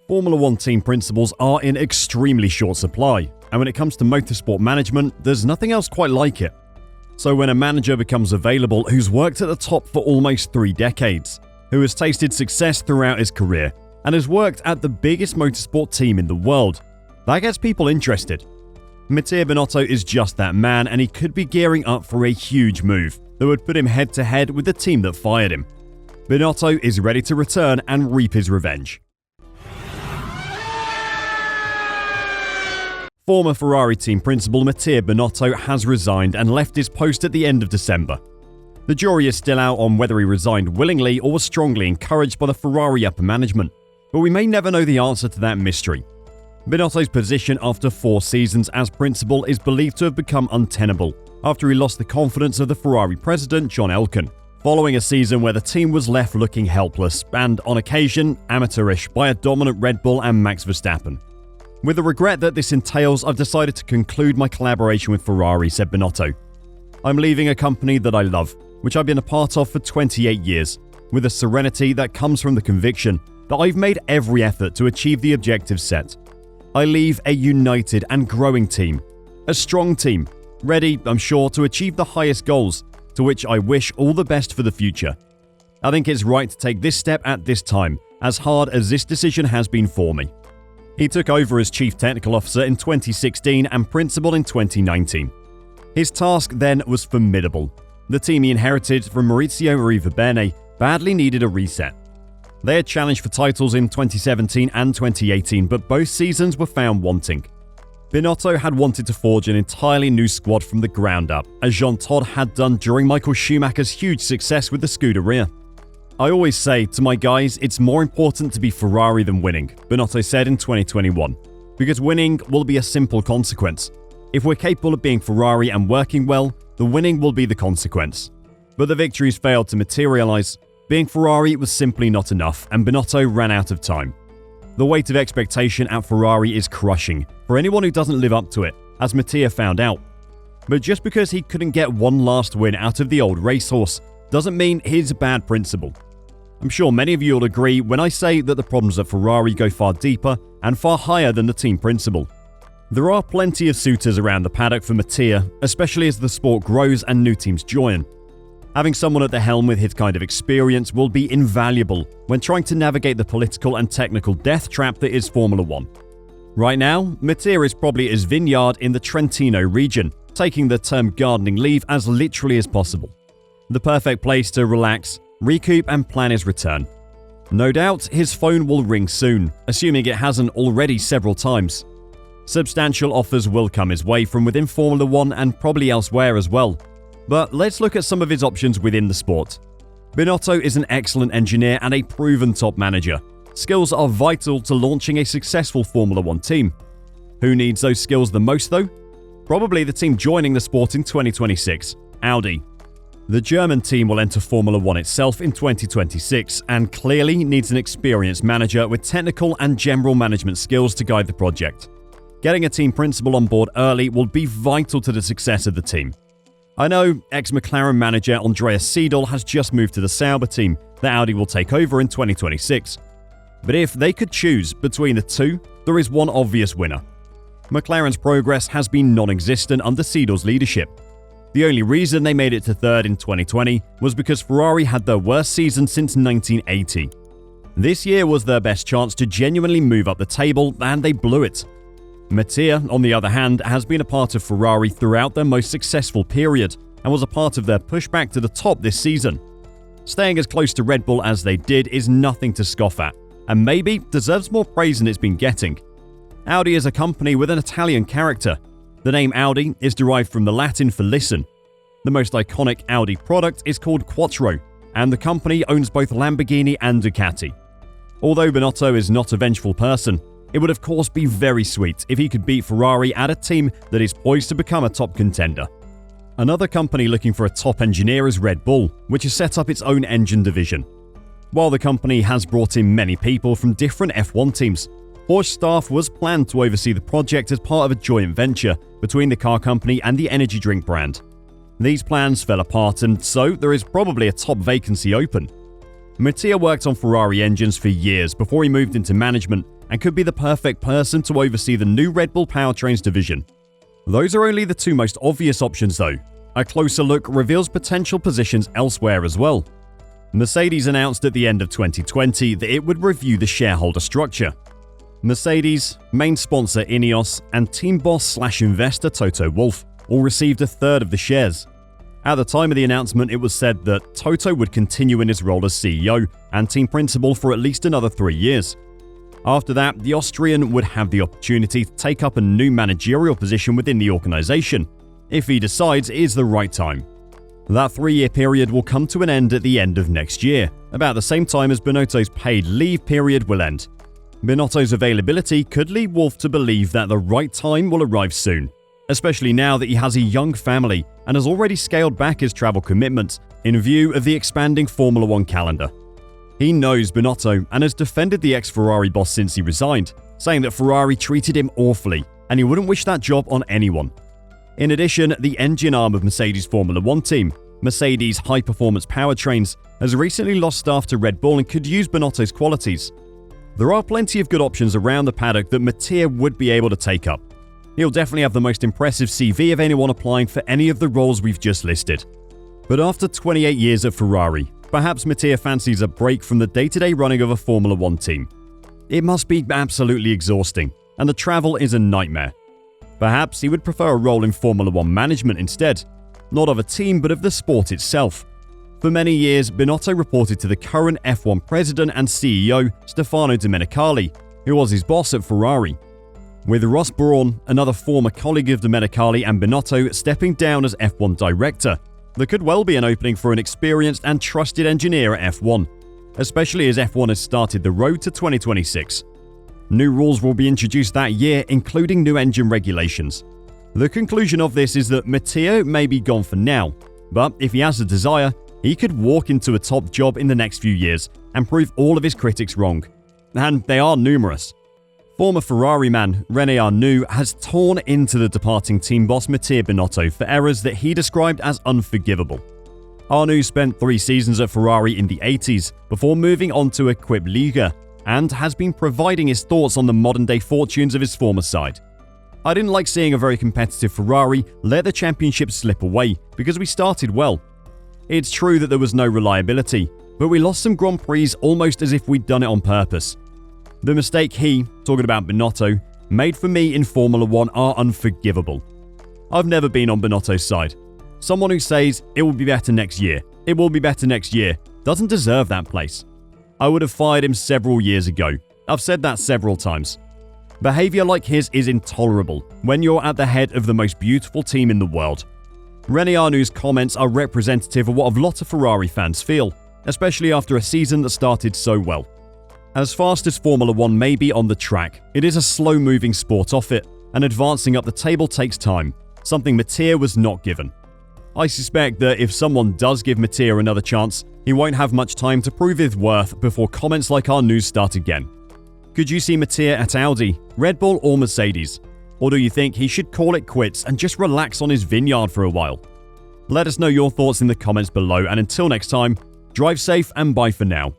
Formula One team principals are in extremely short supply, and when it comes to motorsport management, there's nothing else quite like it. So when a manager becomes available who's worked at the top for almost 3 decades, who has tasted success throughout his career, and has worked at the biggest motorsport team in the world, that gets people interested. Mattia Binotto is just that man, and he could be gearing up for a huge move that would put him head-to-head with the team that fired him. Binotto is ready to return and reap his revenge. Former Ferrari team principal Mattia Binotto has resigned and left his post at the end of December. The jury is still out on whether he resigned willingly or was strongly encouraged by the Ferrari upper management, but we may never know the answer to that mystery. Binotto's position after 4 seasons as principal is believed to have become untenable after he lost the confidence of the Ferrari president John Elkann, following a season where the team was left looking helpless and, on occasion, amateurish by a dominant Red Bull and Max Verstappen. With the regret that this entails, I've decided to conclude my collaboration with Ferrari, said Binotto. I'm leaving a company that I love, which I've been a part of for 28 years, with a serenity that comes from the conviction that I've made every effort to achieve the objectives set. I leave a united and growing team, a strong team, ready, I'm sure, to achieve the highest goals, to which I wish all the best for the future. I think it's right to take this step at this time, as hard as this decision has been for me. He took over as Chief Technical Officer in 2016 and Principal in 2019. His task then was formidable. The team he inherited from Maurizio Arrivabene badly needed a reset. They had challenged for titles in 2017 and 2018, but both seasons were found wanting. Binotto had wanted to forge an entirely new squad from the ground up, as Jean Todt had done during Michael Schumacher's huge success with the Scuderia. I always say to my guys, it's more important to be Ferrari than winning, Binotto said in 2021, because winning will be a simple consequence. If we're capable of being Ferrari and working well, the winning will be the consequence. But the victories failed to materialize. Being Ferrari was simply not enough, and Binotto ran out of time. The weight of expectation at Ferrari is crushing for anyone who doesn't live up to it, as Mattia found out. But just because he couldn't get one last win out of the old racehorse doesn't mean he's a bad principal. I'm sure many of you will agree when I say that the problems at Ferrari go far deeper and far higher than the team principal. There are plenty of suitors around the paddock for Mattia, especially as the sport grows and new teams join. Having someone at the helm with his kind of experience will be invaluable when trying to navigate the political and technical death trap that is Formula One. Right now, Mattia is probably at his vineyard in the Trentino region, taking the term gardening leave as literally as possible. The perfect place to relax, recoup and plan his return. No doubt his phone will ring soon, assuming it hasn't already several times. Substantial offers will come his way from within Formula One and probably elsewhere as well. But let's look at some of his options within the sport. Binotto is an excellent engineer and a proven top manager. Skills are vital to launching a successful Formula One team. Who needs those skills the most though? Probably the team joining the sport in 2026, Audi. The German team will enter Formula One itself in 2026 and clearly needs an experienced manager with technical and general management skills to guide the project. Getting a team principal on board early will be vital to the success of the team. I know ex-McLaren manager Andreas Seidel has just moved to the Sauber team that Audi will take over in 2026. But if they could choose between the two, there is one obvious winner. McLaren's progress has been non-existent under Seidel's leadership. The only reason they made it to third in 2020 was because Ferrari had their worst season since 1980. This year was their best chance to genuinely move up the table, and they blew it. Mattia, on the other hand, has been a part of Ferrari throughout their most successful period and was a part of their pushback to the top this season. Staying as close to Red Bull as they did is nothing to scoff at, and maybe deserves more praise than it's been getting. Audi is a company with an Italian character. The name Audi is derived from the Latin for listen. The most iconic Audi product is called Quattro, and the company owns both Lamborghini and Ducati. Although Binotto is not a vengeful person, it would of course be very sweet if he could beat Ferrari at a team that is poised to become a top contender. Another company looking for a top engineer is Red Bull, which has set up its own engine division. While the company has brought in many people from different F1 teams, Porsche staff was planned to oversee the project as part of a joint venture between the car company and the energy drink brand. These plans fell apart, and so there is probably a top vacancy open. Mattia worked on Ferrari engines for years before he moved into management and could be the perfect person to oversee the new Red Bull powertrains division. Those are only the two most obvious options though. A closer look reveals potential positions elsewhere as well. Mercedes announced at the end of 2020 that it would review the shareholder structure. Mercedes, main sponsor Ineos, and team boss/investor Toto Wolff all received a third of the shares. At the time of the announcement, it was said that Toto would continue in his role as CEO and team principal for at least another 3 years. After that, the Austrian would have the opportunity to take up a new managerial position within the organization, if he decides it is the right time. That 3-year period will come to an end at the end of next year, about the same time as Binotto's paid leave period will end. Binotto's availability could lead Wolff to believe that the right time will arrive soon, especially now that he has a young family and has already scaled back his travel commitments in view of the expanding Formula 1 calendar. He knows Binotto and has defended the ex-Ferrari boss since he resigned, saying that Ferrari treated him awfully and he wouldn't wish that job on anyone. In addition, the engine arm of Mercedes' Formula 1 team, Mercedes High Performance Powertrains, has recently lost staff to Red Bull and could use Binotto's qualities. There are plenty of good options around the paddock that Mattia would be able to take up. He'll definitely have the most impressive CV of anyone applying for any of the roles we've just listed. But after 28 years at Ferrari, perhaps Mattia fancies a break from the day-to-day running of a Formula 1 team. It must be absolutely exhausting, and the travel is a nightmare. Perhaps he would prefer a role in Formula 1 management instead, not of a team but of the sport itself. For many years, Binotto reported to the current F1 president and CEO Stefano Domenicali, who was his boss at Ferrari. With Ross Brawn, another former colleague of Domenicali, and Binotto stepping down as F1 director, there could well be an opening for an experienced and trusted engineer at F1, especially as F1 has started the road to 2026. New rules will be introduced that year, including new engine regulations. The conclusion of this is that Mattia may be gone for now, but if he has the desire, he could walk into a top job in the next few years and prove all of his critics wrong. And they are numerous. Former Ferrari man René Arnoux has torn into the departing team boss Mattia Binotto for errors that he described as unforgivable. Arnoux spent 3 seasons at Ferrari in the 80s before moving on to Equipe Liga, and has been providing his thoughts on the modern-day fortunes of his former side. I didn't like seeing a very competitive Ferrari let the championship slip away because we started well. It's true that there was no reliability, but we lost some Grand Prix almost as if we'd done it on purpose. The mistake he, talking about Binotto, made for me in Formula 1 are unforgivable. I've never been on Binotto's side. Someone who says, it will be better next year, doesn't deserve that place. I would have fired him several years ago. I've said that several times. Behavior like his is intolerable when you're at the head of the most beautiful team in the world. René Arnoux' comments are representative of what a lot of Ferrari fans feel, especially after a season that started so well. As fast as Formula 1 may be on the track, it is a slow-moving sport off it, and advancing up the table takes time, something Mattia was not given. I suspect that if someone does give Mattia another chance, he won't have much time to prove his worth before comments like Arnoux start again. Could you see Mattia at Audi, Red Bull or Mercedes? Or do you think he should call it quits and just relax on his vineyard for a while? Let us know your thoughts in the comments below, and until next time, drive safe and bye for now.